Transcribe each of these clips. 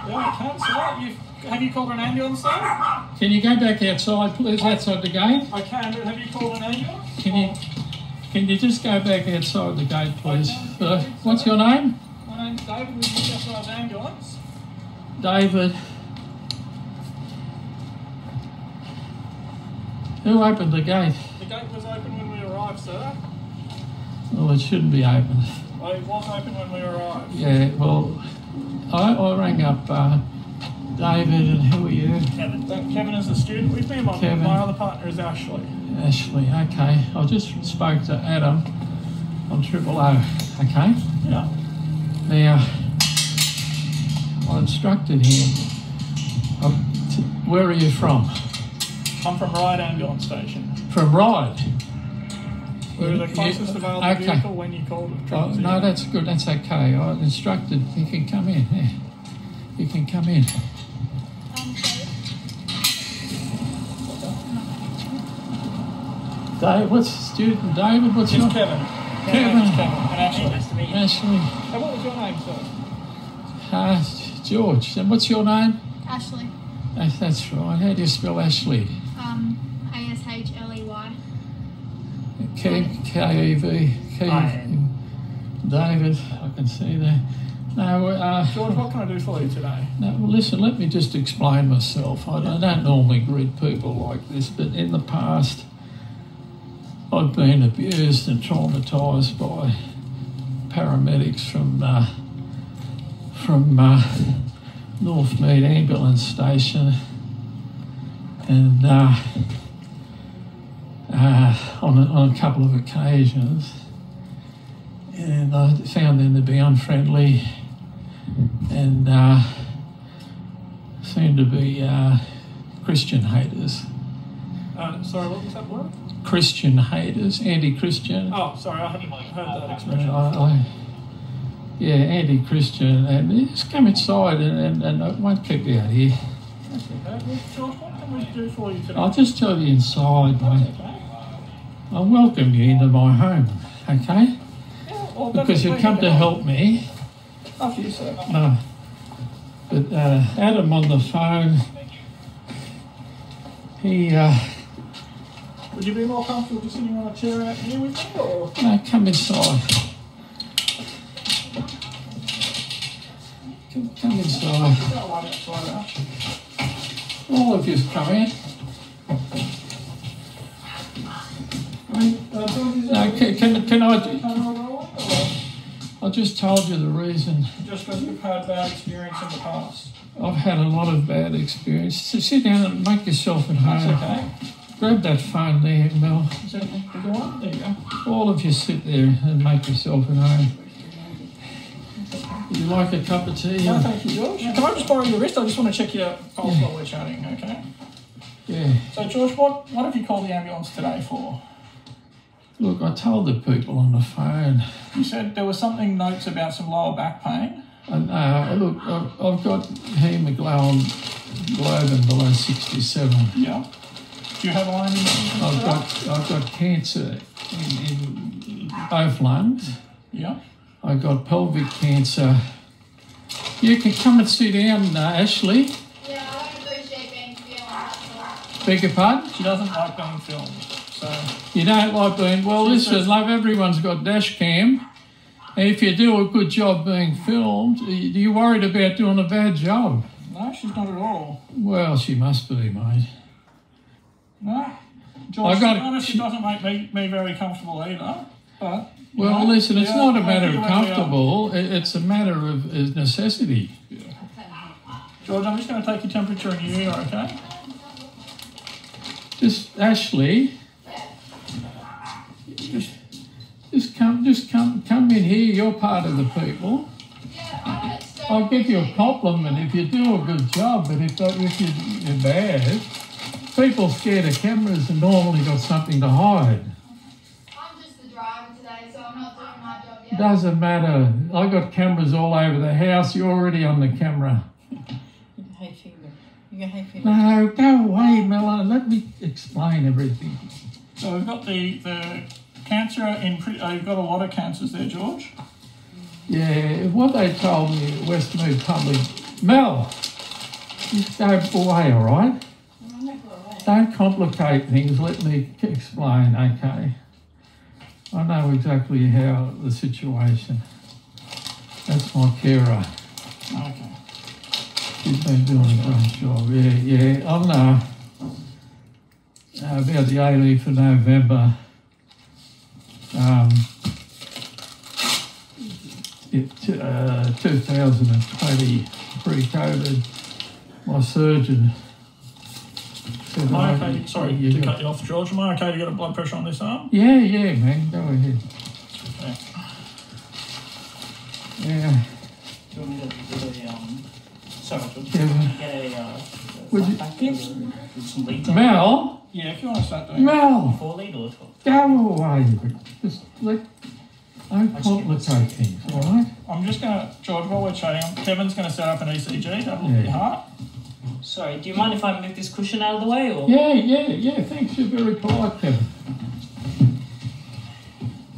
Yeah, I can, sir. Have you called an ambulance, sir? Can you go back outside, please, outside the gate? I can, but have you called an ambulance? Can you just go back outside the gate, please? What's your name? My name's David with New South Wales Ambulance. David. Who opened the gate? The gate was open when we arrived, sir. Well, it shouldn't be open. Well, it was open when we arrived. Yeah, well, I rang up David, and who are you? Kevin. Kevin is the student with me, and my other partner is Ashley. Ashley, okay. I just spoke to Adam on 000, okay? Yeah. Now, I instructed him. Where are you from? I'm from Ryde Ambulance Station. From Ryde? We're the closest available vehicle when you called it. No, that's good, that's okay. I instructed, you can come in. Yeah. You can come in. Dave, what's student David? What's your name? Kevin. Kevin. And Ashley. Nice to meet you. Ashley. And what was your name, sir? George. And what's your name? Ashley. That's right. How do you spell Ashley? A-S-H-L-E-Y. K-E-V. David, I can see that. No, George, what can I do for you today? No, well, listen, let me just explain myself. I don't normally greet people like this, but in the past, I've been abused and traumatised by paramedics from Northmead Ambulance Station, and on a couple of occasions, and I found them to be unfriendly and seemed to be Christian haters. Sorry, what was that word? Christian haters, anti-Christian. Oh, sorry, I haven't heard that expression. Yeah, anti-Christian, and just come inside and I won't keep you out here. That's okay. Well, George, what can we do for you today? I'll just tell you inside, mate. Okay. I'll welcome you into my home, okay? Yeah, well, because you've come to help me. After you, sir. No. But Adam on the phone, he... Would you be more comfortable just sitting on a chair out here with me, or...? No, come inside. Come inside. All of you's come in. No, can I just told you the reason. Just because you've had bad experience in the past. I've had a lot of bad experience. So sit down and make yourself at home. That's okay. Grab that phone there, Mel. Is that the one? There you go. All of you sit there and make yourself at home. Would you like a cup of tea? No, thank you, George. Can I just borrow your wrist? I just want to check your pulse while we're chatting, okay? Yeah. So, George, what have you called the ambulance today for? Look, I told the people on the phone. You said there was notes about some lower back pain. Look, I've got hemoglobin below 67. Yeah. Do you have iron in the I've got cancer in both lungs. Yeah. I've got pelvic cancer. You can come and sit down, Ashley. Yeah, I don't appreciate being filmed. Beg your pardon? She doesn't like being filmed, so... You don't like being... Well, listen, love, everyone's got dash cam. And if you do a good job being filmed, are you worried about doing a bad job? No, she's not at all. Well, she must be, mate. No. George, to be honest, it doesn't make me very comfortable either, but... Well, listen, it's not a matter of comfortable, it's a matter of necessity. Yeah. George, I'm just going to take your temperature in your ear, okay? Just, Ashley, just come in here, you're part of the people. I'll give you a compliment if you do a good job, but if you're bad, people scared of cameras and normally got something to hide. Doesn't matter. I got cameras all over the house. You're already on the camera. You can hay fever. You can hay fever. No, go away, Mella. Let me explain everything. So we've got the cancer in... you've got a lot of cancers there, George. Yeah, what they told me at Westmead Public Mel, you go away, all right? I'm not going away. Don't complicate things. Let me explain, okay? I know exactly how the situation. That's my carer. Okay. She's been doing a great job. Yeah. On about the 18th of November, 2020, pre-COVID, my surgeon said, Am I okay? Sorry to cut you off, George. Am I okay to get a blood pressure on this arm? Yeah, man, go ahead. Okay. Yeah. Do you want me to get a, sorry, George, Kevin. get a, Would you- with some leads on it? Mel, Yeah, if you want to start doing Mel, 4 lead or 12? go away. Just don't complicate things, all right? I'm just going to, George, while we're chatting, Kevin's going to set up an ECG to have a look at your heart. Sorry, do you mind if I move this cushion out of the way, or? Yeah, thanks. You're very polite, Kevin.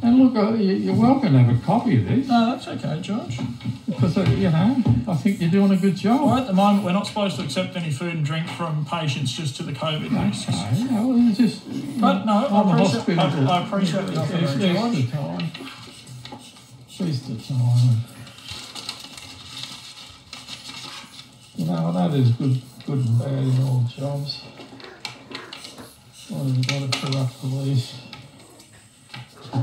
And look, you're welcome to have a copy of this, No, that's okay, George. because, I think you're doing a good job. Well, at the moment, we're not supposed to accept any food and drink from patients just to the COVID risks. Okay, well, it's just... But no, I'm a I hospital. appreciate the offer, It's George. the time. It's the time. I know there's good and bad in all jobs. Well, you've got a corrupt police. A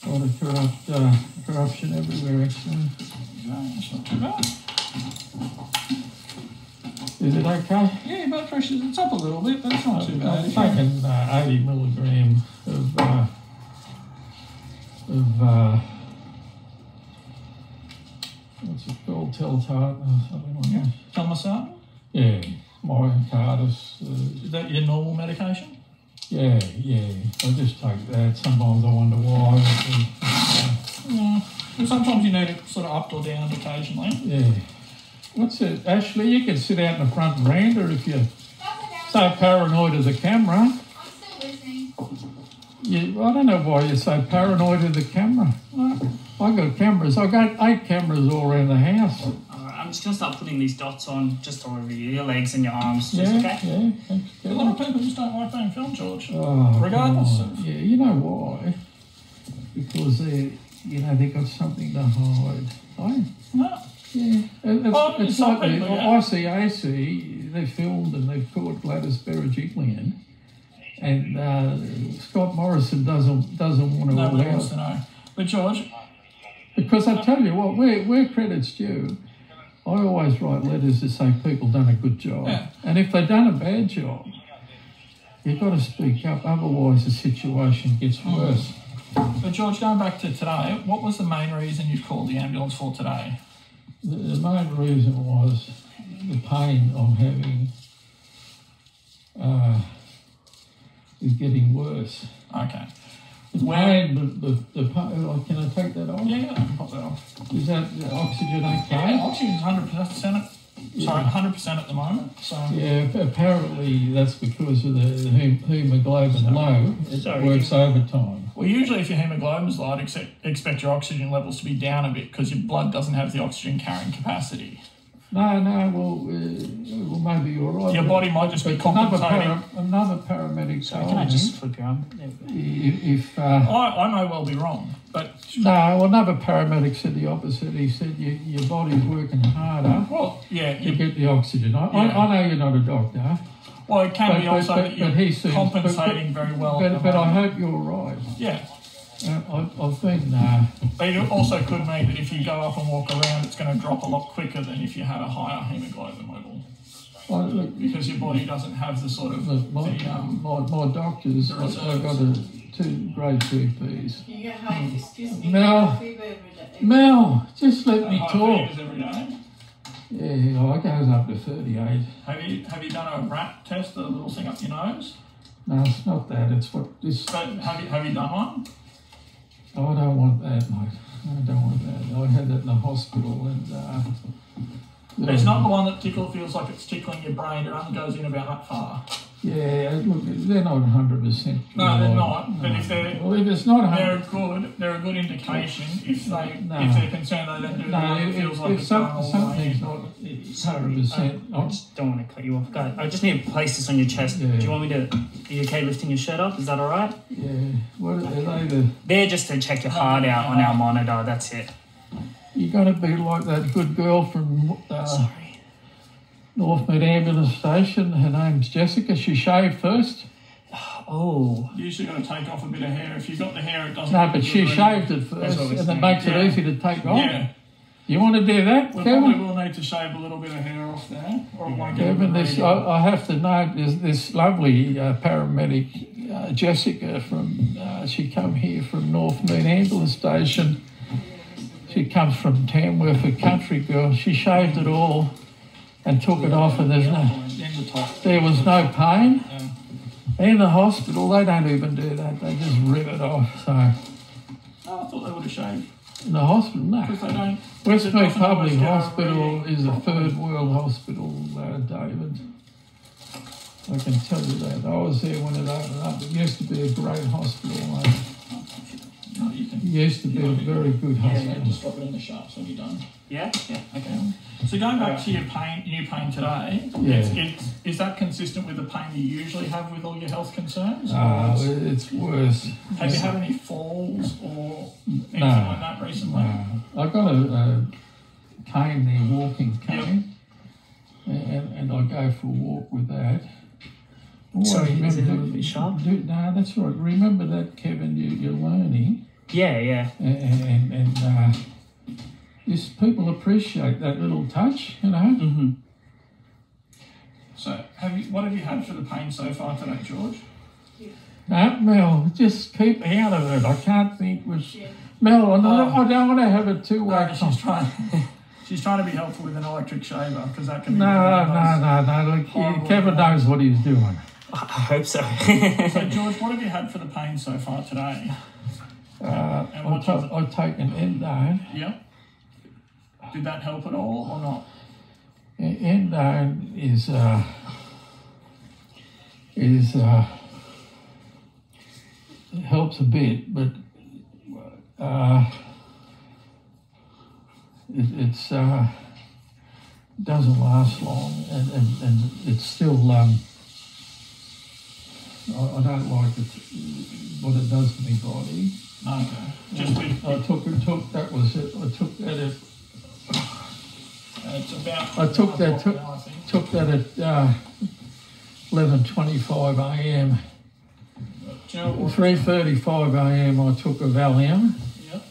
lot of corruption everywhere, actually. No, it's not too bad. Is it okay? Yeah, your blood pressure, it's up a little bit, but it's not too bad. I've taken 80 milligram of what's it called, Teltart or something like that. Telmisartan? Yeah, Myocardis. Is that your normal medication? Yeah. I just take that. Sometimes I wonder why. Yeah. Well, sometimes you need it sort of upped or down occasionally. Yeah. What's it, Ashley? You can sit out in the front veranda if you're That's okay. so paranoid of the camera. I'm still listening. I don't know why you're so paranoid of the camera. I got cameras. I got 8 cameras all around the house. Alright, I'm just going to start putting these dots on just all over your legs and your arms, just Yeah, okay? yeah. Thanks, A lot of people just don't like being filmed, George. Oh, Regardless God. of- Yeah, you know why? Because they got something to hide. No. Yeah. It's some like people, the yeah. ICAC, they filmed and they've caught Gladys Berejiklian, and Scott Morrison doesn't want to Nobody allow wants it. to know. But George, Because I tell you what, where credit's due, I always write letters to say people done a good job. Yeah. And if they've done a bad job, you've got to speak up, otherwise the situation gets worse. but George, going back to today, what was the main reason you called the ambulance for today? The main reason was the pain I'm having is getting worse. Okay. The pain, the pain, can I take that off? Yeah, I can pop that off. Is that the oxygen okay? Yeah, oxygen's 100%. Sorry, 100% at the moment. So Yeah, apparently that's because of the hemoglobin low. It Sorry. works overtime. well, usually if your hemoglobin's low, I'd expect your oxygen levels to be down a bit because your blood doesn't have the oxygen carrying capacity. No, well, maybe you're right. Your body might just be compensating. Another paramedic Sorry, told can I me just flip your arm? There we go. if I may well be wrong, but another paramedic said the opposite. He said your body's working harder well, yeah. to get the oxygen. I know you're not a doctor, Well, it can be also that but you're he seems compensating very well. at the But I moment. hope you're right. Yeah. I've been. But it also could mean that if you go up and walk around, it's going to drop a lot quicker than if you had a higher hemoglobin level. Because your body doesn't have the sort of My doctors, I've got 2 grade GPs. You get high, excuse me. Mel. Fever every day. Mel, just let me high talk. fevers every day. Yeah, it goes up to 38. Have you done a rat test, the little thing up your nose? No, it's not that. It's what this. But have you done one? Oh, I don't want that, mate. I don't want that. I had that in the hospital, and It's not the one that feels like it's tickling your brain. It only goes in about that far. Yeah, look, they're not 100%. No, they're not. But if they're Well, if it's not they're a good indication. If they're concerned they don't do it, it feels like it's going all the way. something's not 100%. I just don't want to cut you off. Guys, I just need to place this on your chest. Yeah. Do you want me to? Are you okay lifting your shirt up? Is that all right? Yeah. What are they? They're just to check your heart out on our monitor. That's it. You're going to be like that good girl from Sorry. North Mid Ambulance Station. Her name's Jessica. She shaved first. Oh. You usually got to take off a bit of hair. If you've got the hair, it doesn't. No, but she look shaved it That's first, what we're and it saying. makes it Yeah. easy to take off. Yeah. You want to do that, We Kevin? probably will need to shave a little bit of hair off there, or it won't get Kevin, a this, bit I have to note this lovely paramedic, Jessica, from she come here from North Mead Ambulance Station. She comes from Tamworth, a country girl. She shaved it all and took it off, and in the top. there was no pain. Yeah. In the hospital, they don't even do that. They just rip it off. So Oh, I thought they would have shaved. in the hospital, no. Because they don't. Westmead Public always go Hospital really is a properly. third world hospital, David. I can tell you that. I was there when it opened up. It used to be a great hospital. No, you can. It used to be a very good Yeah, hospital. just drop it in the sharps when you're done. Yeah. Yeah. Okay. So going back to your new pain today, Yeah. is that consistent with the pain you usually have with all your health concerns? It's worse. Have you had any falls or anything No. like that recently? I got a cane there, walking cane, and I go for a walk with that. Sorry, Always is it a remember little bit sharp? No, that's right. Remember that, Kevin. You're learning, Yeah. Yeah. and this people appreciate that little touch, you know. Mm-hmm. So what have you had for the pain so far today, George? No, Mel, just keep out of it. I can't think with Mel. I don't want to have it too No, way. she's trying to be helpful with an electric shaver because that can be No. Look, horrible. Kevin knows what he's doing. I hope so. So George, what have you had for the pain so far today? I take an endone. Yeah. Did that help at all or not? Endone is it helps a bit, but it's doesn't last long, and it's still I don't like it, what it does to my body. Okay. Just with, I took that was it. I took that at it's about. I took that now, I think. took that at 11:25 a.m. Do you know what? 3:35 a.m. I took a Valium, Yep.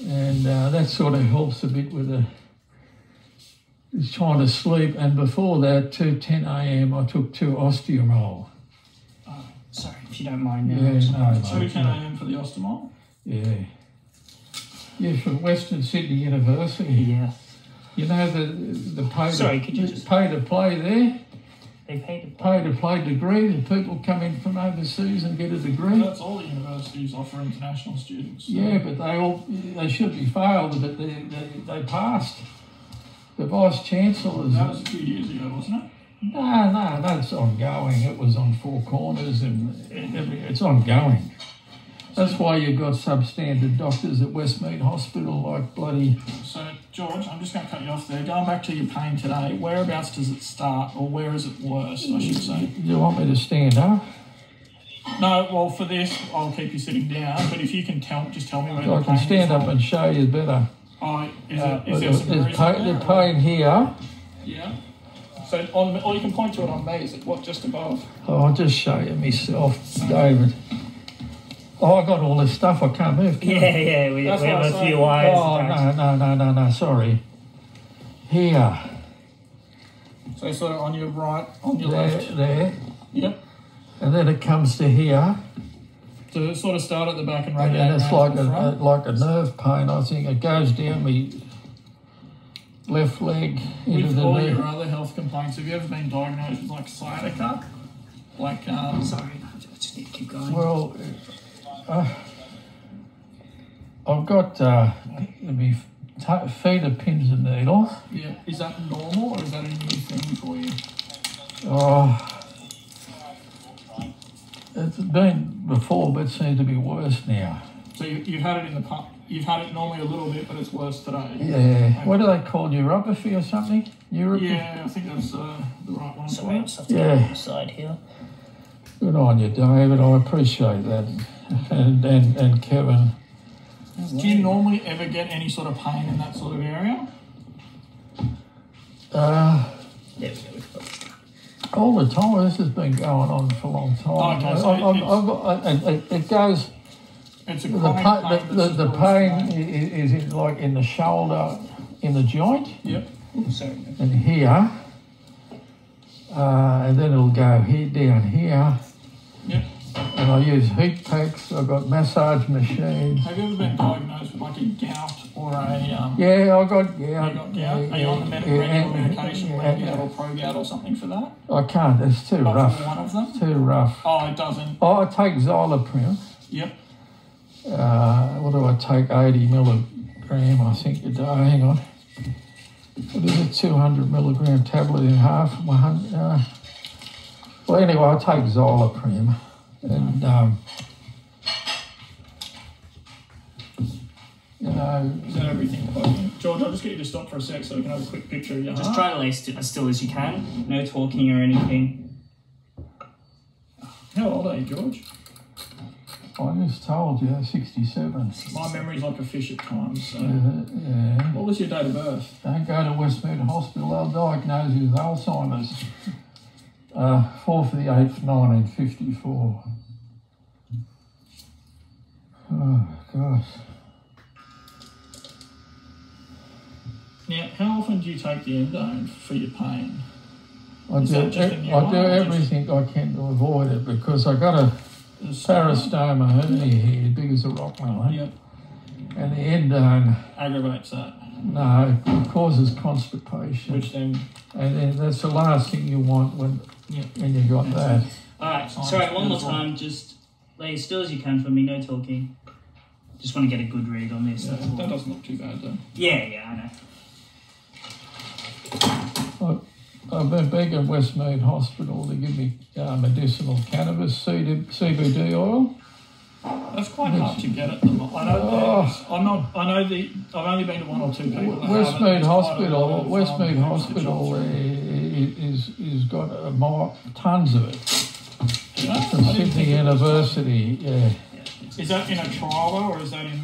and that sort of helps a bit with trying to sleep. And before that, 2:10 a.m. I took 2 Osteomol. Sorry, if you don't mind now. Yeah, no, 2:10 a.m. for the Ostomol. Yeah, from Western Sydney University. Yeah. You know the pay Sorry, to, could you just- pay to play there? They paid it. Pay to play degree. The people come in from overseas and get a degree. That's all the universities offer international students. So. Yeah, but they should be failed, but they passed. The vice chancellors. That was a few years ago, wasn't it? No, that's ongoing. It was on Four Corners, and it's ongoing. That's why you've got substandard doctors at Westmead Hospital, like bloody. So, George, I'm just going to cut you off there. Going back to your pain today, whereabouts does it start, or where is it worst, I should say? You want me to stand up? No, well, for this, I'll keep you sitting down, but if you can just tell me where the I pain can stand is. up and show you better. Oh, is there some There's bruising there, the pain here. Yeah. So, or you can point to it on me. Is it what, just above? Oh, I'll just show you myself, David. Oh, I got all this stuff. I can't move. Can I? Yeah, we That's have what I a was few saying. eyes. No, sorry. Here, So, sort of on your right, on your left. there, Yep. and then it comes to here, So, sort of start at the back and and radiate then it's round like to the front. like a nerve pain. I think it goes down my left leg into With the all knee. your other health complaints, have you ever been diagnosed with like sciatica? Like, Sorry, I just need to keep going. Well, I've got my feet are pins and needles. yeah, is that normal or is that a new thing for you? Oh, It's been before, but it seems to be worse now. So you've had it in the past. You've had it normally a little bit, but it's worse today. Yeah. What do they call neuropathy or something? Yeah, I think that's the right one. So we just have to Yeah. get on the side here. Good on you, David. I appreciate that. And Kevin. Do you normally ever get any sort of pain in that sort of area? There we go. We've got All the time. This has been going on for a long time. Okay, so it goes. It's a The chronic pain, pain. the pain is in, like in the shoulder, in the joint, Yep. sorry. and here, and then it'll go here, down here. Yep. And I use heat packs. I've got massage machines. Have you ever been diagnosed with like a gout or a Yeah, I got gout. You got gout? Are you on the regular medication, Legout or Pro-Gout or something for that? I can't. It's too Not rough. for one of them? Too rough. Oh, it doesn't. Oh, I take Xyloprim. Yep. What do I take? 80 milligram, I think, a day. Hang on. What is it? 200 milligram tablet in half. 100. Well, anyway, I take Xyloprim, and you know. Is that everything? George, I'll just get you to stop for a sec so we can have a quick picture of your Just heart. try to lay as still as you can. No talking or anything. How old are you, George? I just told you, 67. My memory's like a fish at times. So. Yeah. What was your date of birth? Don't go to Westmead Hospital. They'll diagnose you with Alzheimer's. 4th of the 8th, 1954. Oh, gosh. Now, how often do you take the endone for your pain? I do everything I can to avoid it because I got a parastoma hernia here, big as a rock melon. Yep. And the endone, Aggravates that. no, it causes constipation. Which then... And then that's the last thing you want when you got that. Alright, sorry, one more time. Just lay as still as you can for me. No talking. Just want to get a good read on this. Yeah, That's all. that doesn't look too bad though. Yeah, I know. I've been begging Westmead Hospital to give me medicinal cannabis CBD oil. That's quite hard to get at the moment. I know. I've only been to one or two people. that have it. Westmead There's Hospital. quite a lot of, Westmead usage Hospital is got tons of it. Yeah? From Sydney University. Yeah. Is that in a trial or is that in? I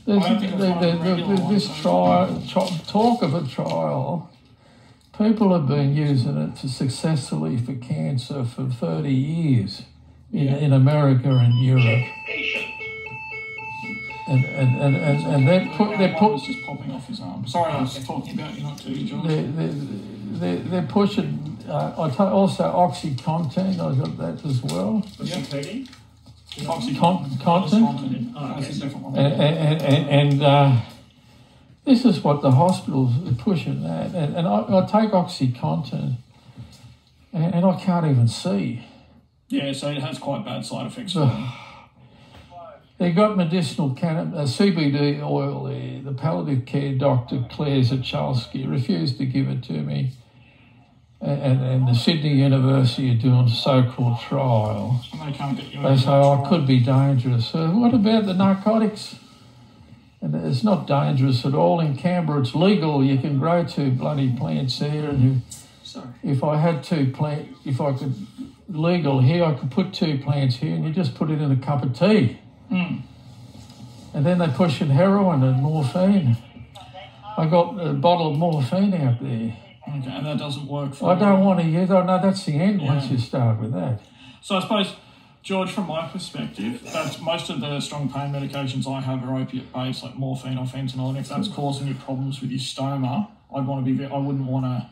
There's, don't think it's one of the regular ones, this so- trial, talk of a trial, people have been using it successfully for cancer for 30 years in America and Europe. And That was just popping off his arm. Sorry, I was talking about you, not to you, George. they're pushing, also OxyContin, I got that as well. What's your coding? Contin. Oh, that's a different one. And this is what the hospitals are pushing that. And I take OxyContin and I can't even see. Yeah, so it has quite bad side effects. They got medicinal CBD oil there. The palliative care doctor, Claire Zachalski, refused to give it to me. And the Sydney University are doing a so-called trial. And they can't get you. They say, it could be dangerous. What about the narcotics? And it's not dangerous at all. In Canberra, it's legal. You can grow 2 bloody plants there. And if I had 2 plants, if I could, legal here, I could put 2 plants here and you just put it in a cup of tea. Mm. And then they push in heroin and morphine. I got a bottle of morphine out there. Okay, and that doesn't work for I don't want to use. Oh no, that's the end once you start with that. So I suppose, George, from my perspective, that's most of the strong pain medications I have are opiate-based, like morphine or fentanyl. And if that's causing you problems with your stoma, I wouldn't want to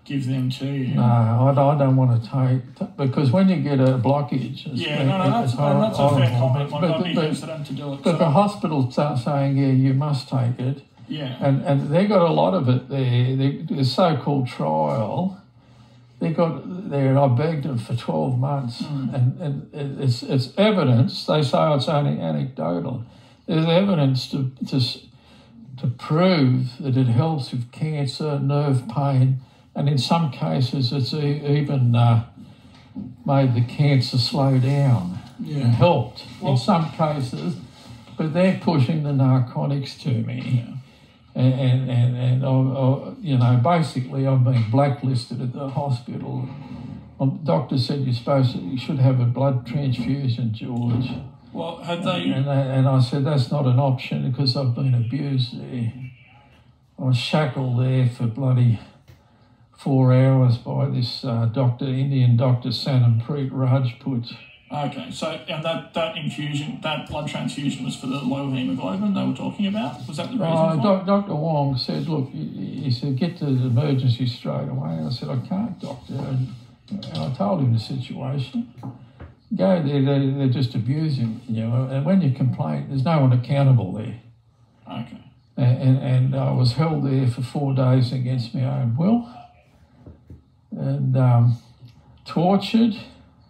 give them to you. No, I don't want to take because when you get a blockage, that's a fair comment. Like, I'd be against them to do it. But the hospitals start saying, you must take it. Yeah. And they got a lot of it there. The so-called trial, they got there. I begged them for 12 months, and it's evidence. They say it's only anecdotal. There's evidence to prove that it helps with cancer, nerve pain, and in some cases it's even made the cancer slow down Yeah. and helped Well- in some cases, but they're pushing the narcotics to me. Yeah. And you know, basically I've been blacklisted at the hospital. The doctor said you should have a blood transfusion, George. Well, had they? And I said that's not an option because I've been abused there. I was shackled there for bloody 4 hours by this doctor, Indian doctor Sanampreet Rajput. Okay, so and that infusion, that blood transfusion was for the low hemoglobin they were talking about? Was that the reason for it? Dr. Wong said, look, he said, get to the emergency straight away. And I said, I can't, doctor. And I told him the situation. Go there, they're just abusing you know, and when you complain, there's no one accountable there. Okay. And I was held there for 4 days against my own will and tortured,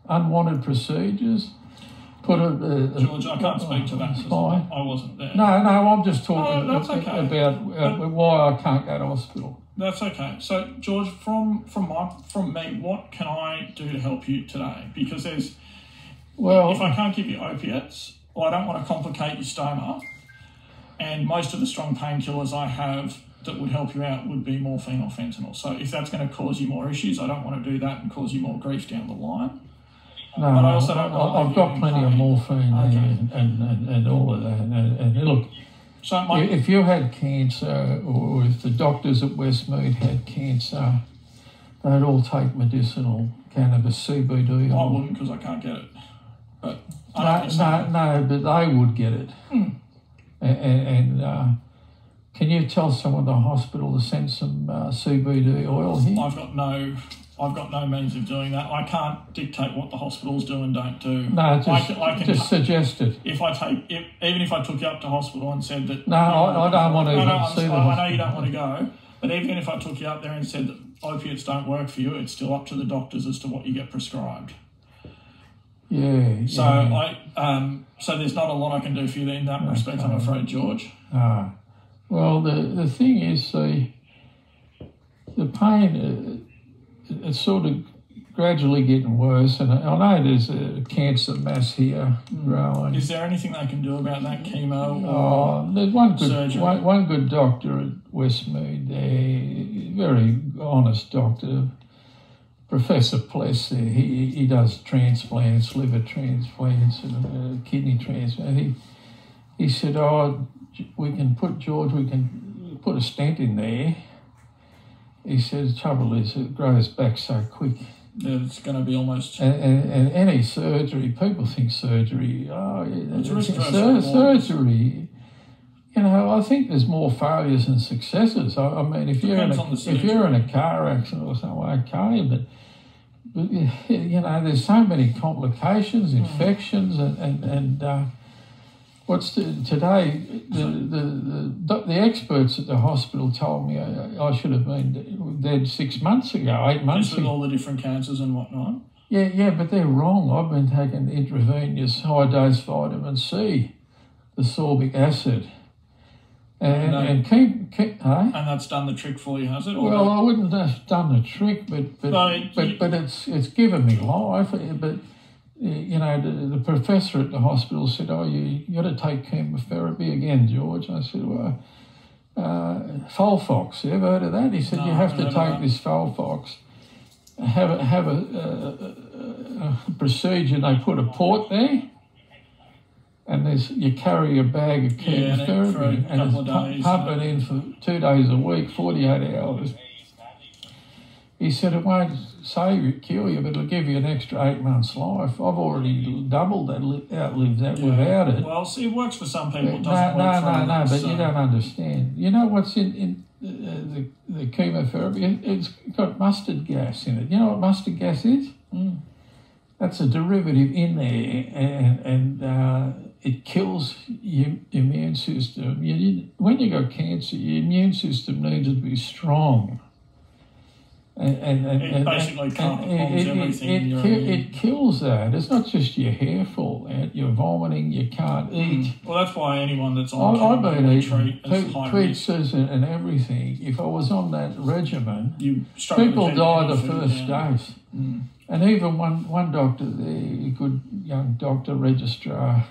unwanted procedures, put George, I can't speak to that because I wasn't there. No, I'm just talking that's okay. about why I can't go to hospital. That's okay. So, George, from me, what can I do to help you today? Because if I can't give you opiates, or I don't want to complicate your stoma, and most of the strong painkillers I have that would help you out would be morphine or fentanyl. So if that's going to cause you more issues, I don't want to do that and cause you more grief down the line. No, but I also don't want to I've got plenty of morphine and all of that. And look, so if you had cancer or if the doctors at Westmead had cancer, they'd all take medicinal cannabis, CBD. I wouldn't because I can't get it. But no, but they would get it. And can you tell someone at the hospital to send some CBD oil here? I've got no means of doing that. I can't dictate what the hospitals do and don't do. No, just suggest it. Even if I took you up to hospital and said that... No, I don't want to see the hospital. I know you don't want to go, but even if I took you up there and said that opiates don't work for you, it's still up to the doctors as to what you get prescribed. Yeah. So there's not a lot I can do for you in that respect, I'm afraid, George. Well, the thing is, the pain, it's sort of gradually getting worse, and I know there's a cancer mass here growing. Is there anything they can do about that, chemo? There's one good doctor at Westmead, a very honest doctor, Professor Pless. He does transplants, liver transplants, and kidney transplants. He said, we can put a stent in there. He said, the trouble is it grows back so quick. Yeah, it's going to be almost... And any surgery, people think surgery, surgery. You know, I think there's more failures than successes. I mean, if you're in a car accident or something, okay, but you know, there's so many complications, infections, and today the experts at the hospital told me I should have been dead 6 months ago, 8 months ago. Just with all the different cancers and whatnot. Yeah, but they're wrong. I've been taking intravenous high-dose vitamin C, the sorbic acid. And that's done the trick for you, has it? Well, I wouldn't have done the trick, but it's given me life. But you know, the professor at the hospital said, you got to take chemotherapy again, George. I said, well, Folfox, you ever heard of that? He said, you have to take this Folfox, have a procedure. They put a port there, and you carry a bag of chemotherapy and pump it in for 2 days a week, 48 hours. He said, it won't save you, kill you, but it'll give you an extra 8 months' life. I've already doubled that, outlived that without it. Well, see, it works for some people, it doesn't work for others. But you don't understand. You know what's in the chemotherapy? It's got mustard gas in it. You know what mustard gas is? That's a derivative in there, and it kills your immune system. When you got cancer, your immune system needs to be strong. It basically carpet-bombs everything in your immune. It kills that. It's not just your hair fall out, you're vomiting, you can't eat. Well, that's why anyone that's on I've been eating pizzas and everything. If I was on that regimen, people die the first dose. And even one doctor there, a good young doctor, registrar,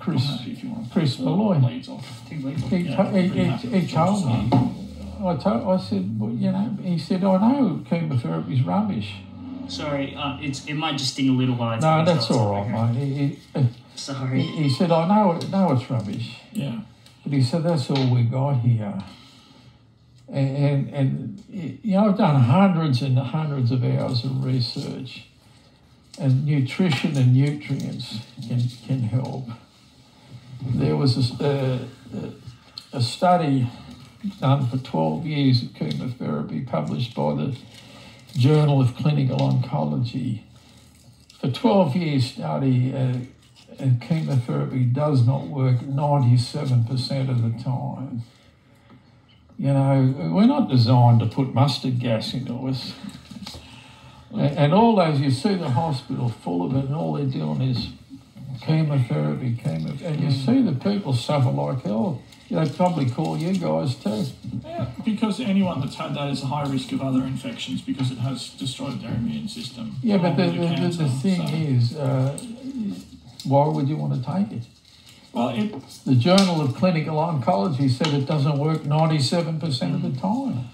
Chris Malloy, he told me, I said, well, you know, he said, I know chemotherapy's rubbish. Sorry, it might just sting a little while. No, that's all right, mate. Sorry. He said, I know it's rubbish. Yeah. But he said, that's all we got here. And you know, I've done hundreds and hundreds of hours of research, and nutrition and nutrients can help. There was a study done for 12 years of chemotherapy published by the Journal of Clinical Oncology. For 12 years study, and chemotherapy does not work 97% of the time. You know, we're not designed to put mustard gas into us. And all those, you see the hospital full of it, and all they're doing is chemotherapy. And you see the people suffer like hell. They probably call you guys too. Yeah, because anyone that's had that is a high risk of other infections because it has destroyed their immune system. Yeah, but the thing is, why would you want to take it? Well, the Journal of Clinical Oncology said it doesn't work 97% of the time.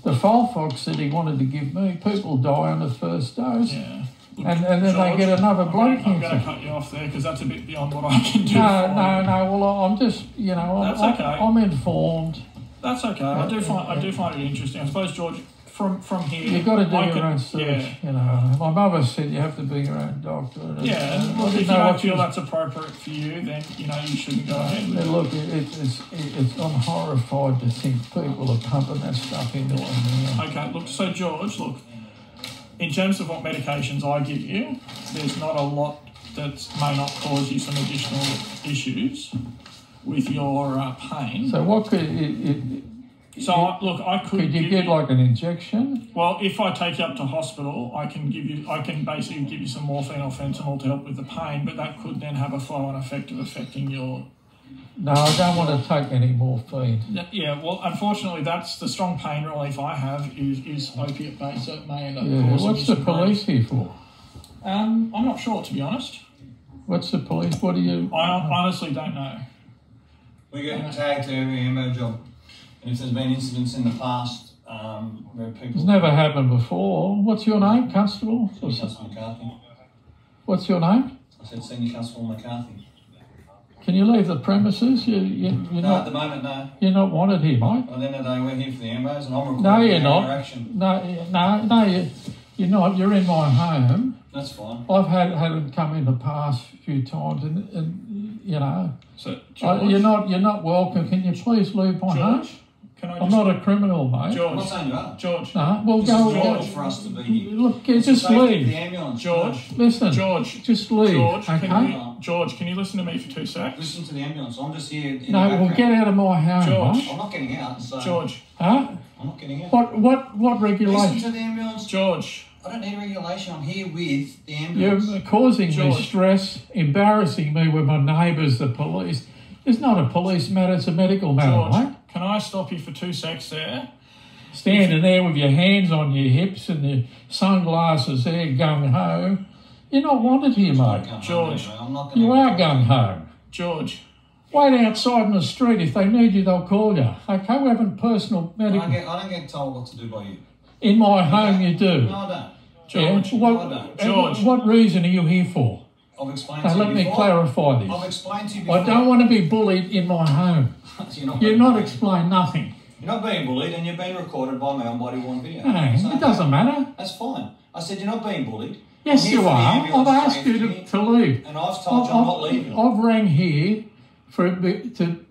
The Folfox that he wanted to give me, people die on the first dose. Yeah. Look, and then George, they get another blood cancer. I'm going to cut you off there because that's a bit beyond what I can do. No. Well, I'm just, you know, okay. I'm informed. That's okay. I do find it interesting. I suppose, George, from here, you've got to do your own search. Yeah. You know, my mother said you have to be your own doctor. Yeah, and if you don't feel that's appropriate for you, then you know you shouldn't go ahead with it. Look, I'm horrified to think people are pumping that stuff into them now. Okay, look. So George, look. In terms of what medications I give you, there's not a lot that may not cause you some additional issues with your pain. So what could I could. Could you get like an injection? Well, if I take you up to hospital, I can basically give you some morphine or fentanyl to help with the pain, but that could then have a flow-on effect of affecting your. No, I don't want to take any morphine. Yeah, well, unfortunately, that's the strong pain relief I have is opiate-based, so it may end up causing what's the police here for? I'm not sure, to be honest. What's the police? What do you... I honestly don't know. We get tagged to every ammo job. And if there's been incidents in the past where people... It's never happened before. What's your name, Constable? Senior Constable McCarthy. What's your name? I said Senior Constable McCarthy. Can you leave the premises? You're no, not, at the moment, no. You're not wanted here, mate. At the end of the day, we're here for the ambos, and I'm recording no, you're not. interaction. No, you're not. You're in my home. That's fine. I've had them come in the past few times, and you know. So, George, you're not welcome. Can you please leave my home? I'm not a criminal, mate. George, I'm not saying you are. George. No, we'll this go. Is George for us to be here. Look, just leave. The ambulance. George. Listen. George. Just leave. George, okay. George, can you listen to me for 2 seconds? Listen to the ambulance. I'm just here. No, well, get out of my home, George. mate. I'm not getting out. So George. Huh? I'm not getting out. What regulation? Listen to the ambulance. George. I don't need regulation. I'm here with the ambulance. You're causing me George. stress, embarrassing me with my neighbours, the police. It's not a police matter, it's a medical matter, George, mate. can I stop you for 2 secs there? Standing there with your hands on your hips and your sunglasses there, gung-ho. You're not wanted here, mate. George. You are gung-ho. George. Wait outside in the street. If they need you, they'll call you. Okay, we're having personal medical... I don't get told what to do by you. In my home, you do. No, I don't. George. Yeah? No, I don't. George. What reason are you here for? I've explained Now, to you let before. me clarify this. I've explained to you before. I don't want to be bullied in my home. You're not explain nothing. You're not being bullied, and you're being recorded by my own body-worn video. Hey, So, it doesn't matter. That's fine. I said you're not being bullied. Yes, I'm here you for the are. ambulance I've asked you safety, to leave. And I've told you I'm not leaving. I've rang here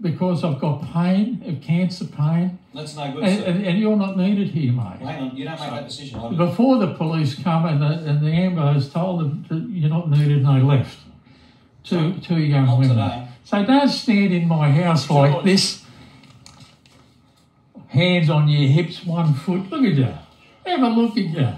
because I've got pain, of cancer pain, That's no good, sir. and you're not needed here, mate. Well, hang on, you don't make that decision. I do. Before the police come and the ambulance told them that you're not needed, and they left. Two young Not women. today. So don't stand in my house like this, hands on your hips, 1 foot. Look at you. Have a look at you.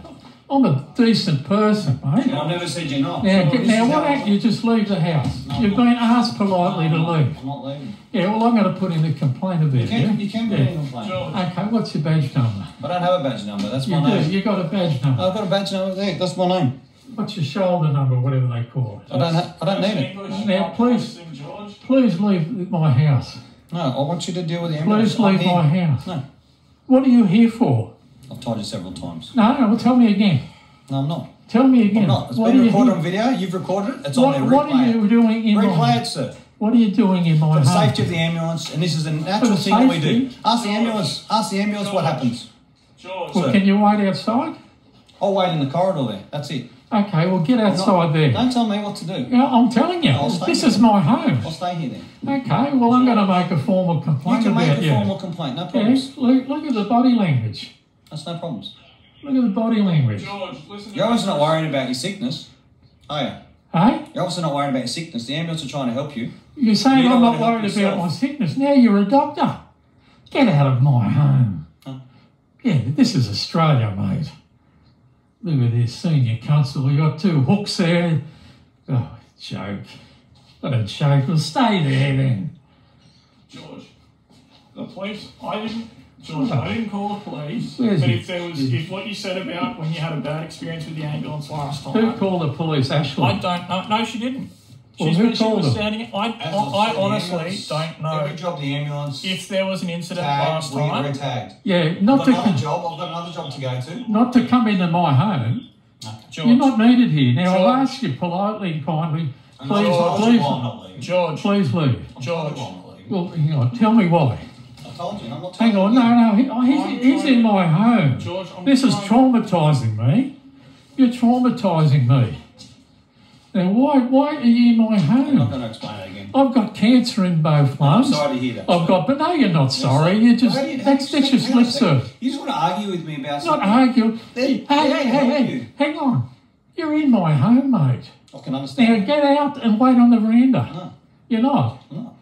I'm a decent person, mate. I've never said you're not. Now, This now is why how- don't you just leave the house? No, You've I'm been asked politely to leave. I'm not leaving. Yeah, well, I'm going to put in a complaint about You can put yeah. in a complaint. George, Okay, what's your badge number? I don't have a badge number. That's You my do. name. You got a badge number. I've got a badge number there. That's my name. What's your shoulder number, whatever they call it? I don't need it. English, Now, not please- policing, George. Please leave my house. No, I want you to deal with the ambulance. Please leave I'm my here. house. No, What are you here for? I've told you several times. No, well, tell me again. No, I'm not. Tell me again. I'm not. It's What been are you recorded here- on video. You've recorded it. It's on What, there. what are you doing in Replay my it, sir. What are you doing in my For the home? safety of the ambulance, and this is a natural the thing that we do. safety? Ask the ambulance. Ask the ambulance what happens. George, Well, sir. can you wait outside? I'll wait in the corridor there. That's it. Okay, well, get I'm not- outside there. Don't tell me what to do. Yeah, I'm telling you, I'll stay this here. is my home. I'll stay here then. Okay, well, I'm going to make a formal You complaint can about make a you. formal complaint. No Yeah, problems. look at the body language. That's no problems. Look at the body language. George, listen to You're obviously me. not worrying about your sickness, are you? Hey? You're obviously not worrying about your sickness. The ambulance are trying to help you. You're saying You don't I'm want not to help worried about yourself. my sickness. Now you're a doctor. Get out of my home. Huh? Yeah, this is Australia, mate. Look at this senior constable. We got two hooks there. Oh, joke. What a joke. Well, stay there then. George, the police, George, I didn't call the police. Where's But he? if what you said about when you had a bad experience with the ambulance last Who time, called the police, Ashley? I don't know. No, she didn't. Well, She's who when she called was them? standing. I As I said, the honestly ambulance- don't know Every job the ambulance if there was an incident tagged, last we're time. tagged. Yeah, I've not got to another job. I've got another job to go to. not to come into my home. George, You're not needed here. Now I'll George. ask you politely and kindly, I'm please, not please, why I'm not leaving. George, please leave. George. I'm not leaving. Well, hang on, tell me why. I told you. I'm not Hang telling on, you. no, he's in my home. George, I'm This is trying- traumatising me. You're traumatising me. Now, why are you in my I'm not home? going to explain it again. I've got cancer in both I'm lungs. sorry to hear that. I've got, but no, you're not sorry. You just, that's just lip service. You just want to argue with me about Not something. argue. Then- Hey, hang on. You're in my home, mate. I can Now understand. get out and wait on the veranda. No, You're not. no.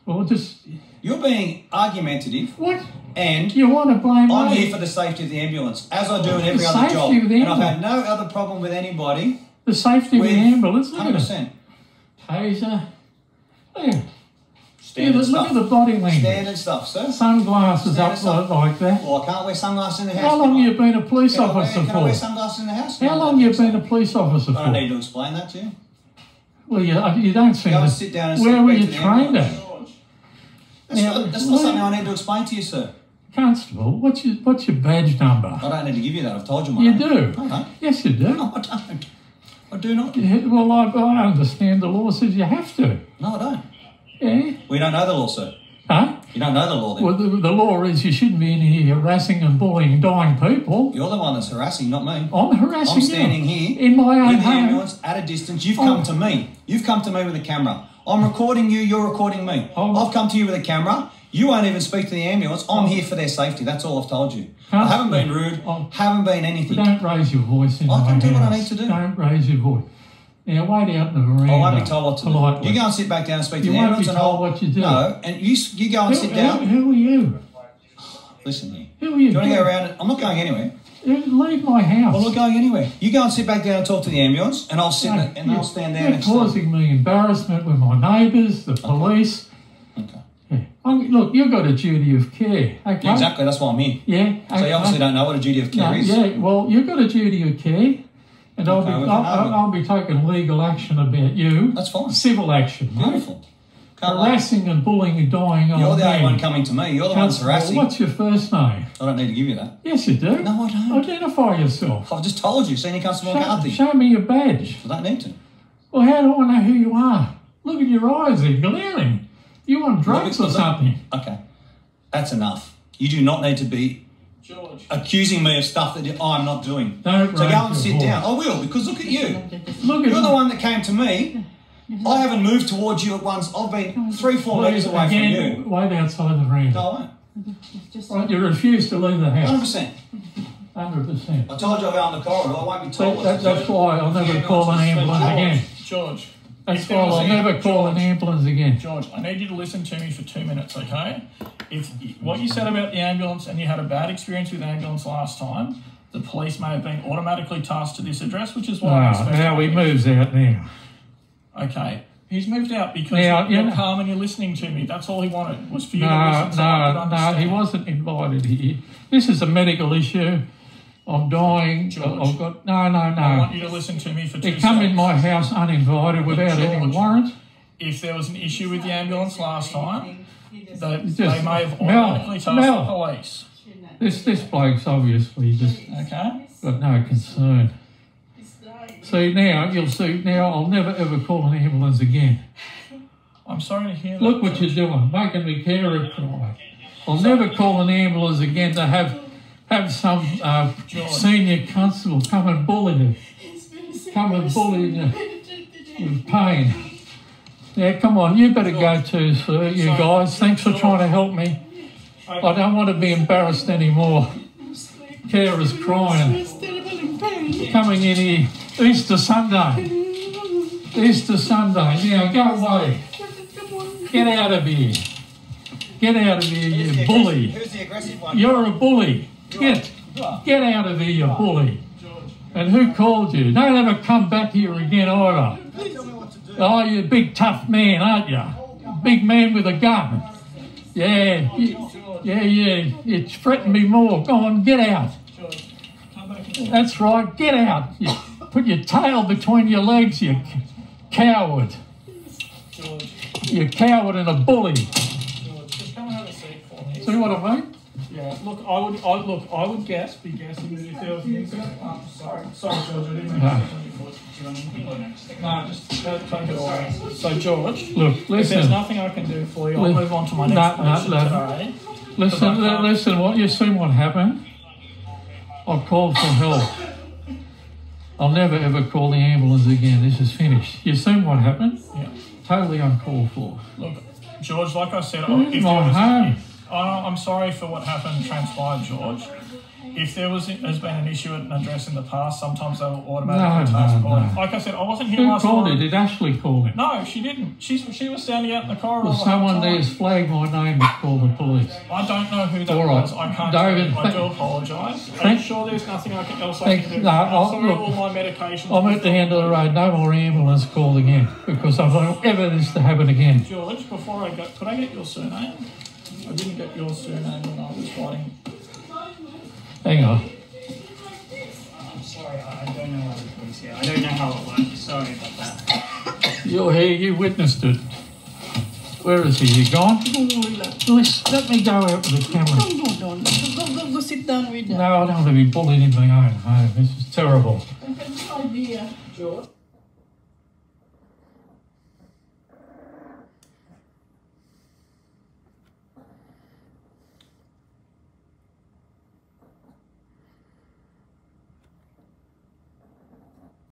Well, just, You're being argumentative, what? and You want to blame I'm me? here for the safety of the ambulance, as I do in every The other job. safety of the And I've had ambulance. no other problem with anybody. The safety of With the ambulance. Look at it. 100%. Taser. There. Standard Look stuff. at the body language. Standard stuff, sir. Sunglasses Standard up stuff. like that. Well, I can't wear sunglasses in the house. How long can I? you been a police Can I wear- officer Can I wear for? sunglasses in the house? How long you been a police officer I don't need for? to explain that to you. Well, you don't seem Go and to. sit down and Where sit were back you to the trained ambulance. at? George, That's not something I need to explain to you, sir. Constable, what's your badge number? I don't need to give you that. I've told you my You name. do. I don't. Yes, you do. No, I don't. I do not. Yeah, well, I understand the law says you have to. No, I don't. Yeah. We don't know the law, sir. Huh? You don't know the law then. Well, the law is you shouldn't be in here harassing and bullying dying people. You're the one that's harassing, not me. I'm harassing I'm standing you. here In my own with the home. ambulance at a distance. You've come to me. You've come to me with a camera. I'm recording you. You're recording me. Oh. I've come to you with a camera. You won't even speak to the ambulance. I'm here for their safety. That's all I've told you. I haven't been rude. Oh. Haven't been anything. Don't raise your voice in I my can do what I house. need to do. Don't raise your voice. Now wait out in the veranda. I won't be told what to politely. do. You go and sit back down and speak to You the won't ambulance, be and told I'll. what you do. No, and you go and sit down. Who are you? Listen here. Who are you? Do you want to go around? I'm not going anywhere. Leave my house. I'm not going anywhere. You go and sit back down and talk to the ambulance, and I'll sit No, and I'll stand there You're next to them. causing me embarrassment with my neighbours, the police. Okay. Yeah. Look, you've got a duty of care. Okay. Exactly. That's why I'm here. Yeah. So you obviously don't know what a duty of care No, is. yeah. Well, you've got a duty of care, and Okay, we can argue. I'll be taking legal action about you. That's fine. Civil action. mate. Beautiful. Can't wait. Harassing and bullying and dying You're old the only men. one coming to me. You're the one that's Constable, harassing. what's your first name? I don't need to give you that. Yes, you do. No, I don't. Identify yourself. I've just told you, Senior Constable McCarthy. Show me your badge. I don't need to. Well, how do I know who you are? Look at your eyes, they're glaring. You on drugs or something? Okay. That's enough. You do not need to be George, accusing me of stuff that I'm not doing. Don't So raise go and your sit voice. down. I will, because look at you. Look at You're the one that came to me. I haven't moved towards you at once. I've been 3-4 metres away from you. Wait outside the veranda. No, I won't. Just Right, you refuse to leave the house. 100%. 100%. I told you I'll go on the corridor. I won't be told what to do. That's why I'll never call an ambulance again. George, That's if why there was I'll a- never call an ambulance again. George, I need you to listen to me for 2 minutes, okay? If what you said about the ambulance and you had a bad experience with the ambulance last time, The police may have been automatically tasked to this address, which is what I expect. Now he moves out now. Okay. He's moved out because Now, you're calm and you're listening to me. That's all he wanted, was for you to listen so I could No, understand. he wasn't invited here. This is a medical issue. I'm dying. George, I've got I want no. you to listen to me for 2 He come in seconds. my house uninvited without any George, warrant. If there was an issue with the ambulance last time, they Just- may have Mel, automatically tasked Mel. the police. This bloke's obviously just Okay? got no concern. See now, you'll see now. I'll never ever call an ambulance again. I'm sorry to hear that. Look what you're doing, making me carer cry. I'll never call an ambulance again to have some senior constable come and bully you. Come and bully you with pain. Yeah, come on, you better go too, sir. You guys, thanks for trying to help me. I don't want to be embarrassed anymore. Carer's crying. Coming in here, Easter Sunday. Easter Sunday. Now go away. Get out of here. Get out of here, you bully. Who's the aggressive one? You're a bully. Get out of here, you bully. And who called you? Don't ever come back here again either. Oh, you're a big tough man, aren't you? Big man with a gun. Yeah, you threaten me more. Go on, get out. That's right, get out. You put your tail between your legs, you coward. You're a coward and a bully. Just come and have a seat for me. See what I mean? Yeah, look, I would be guessing that if there was an incident. Sorry, George, I didn't mean to step on your foot. No, just take it away. So, George, Look, if listen. there's nothing I can do for you, I'll move on to my next patient today. Listen, what you seen what happened? I called for help. I'll never ever call the ambulance again. This is finished. You seen what happened? Yeah. Totally uncalled for. Look, George, like I said, Where's if my there was, home? I'm sorry for what happened, transpired, George. If there has been an issue at an address in the past, sometimes they will automatically task calling. Like I said, I wasn't here Who last called night. it? Did Ashley call it? No, she didn't. She was standing out in the corridor. Well, the whole someone time. there's flagged my name and called the police. I don't know who that All right. was. I can't David, tell you. I do apologise. Are you sure there's nothing else I can do? No, I'm sorry, look, all my medications. I'm at the end of the road. No more ambulance called again because I don't ever this to happen again. George, before I go, could I get your surname? I didn't get your surname when I was writing. Hang on. I'm sorry, I don't know how it works here. I don't know how it works. Sorry about that. You're here. You witnessed it. Where is he? You gone? Let me go out with the camera. Go sit down with them. No, I don't want to be bullied in my own home. This is terrible. Idea. George?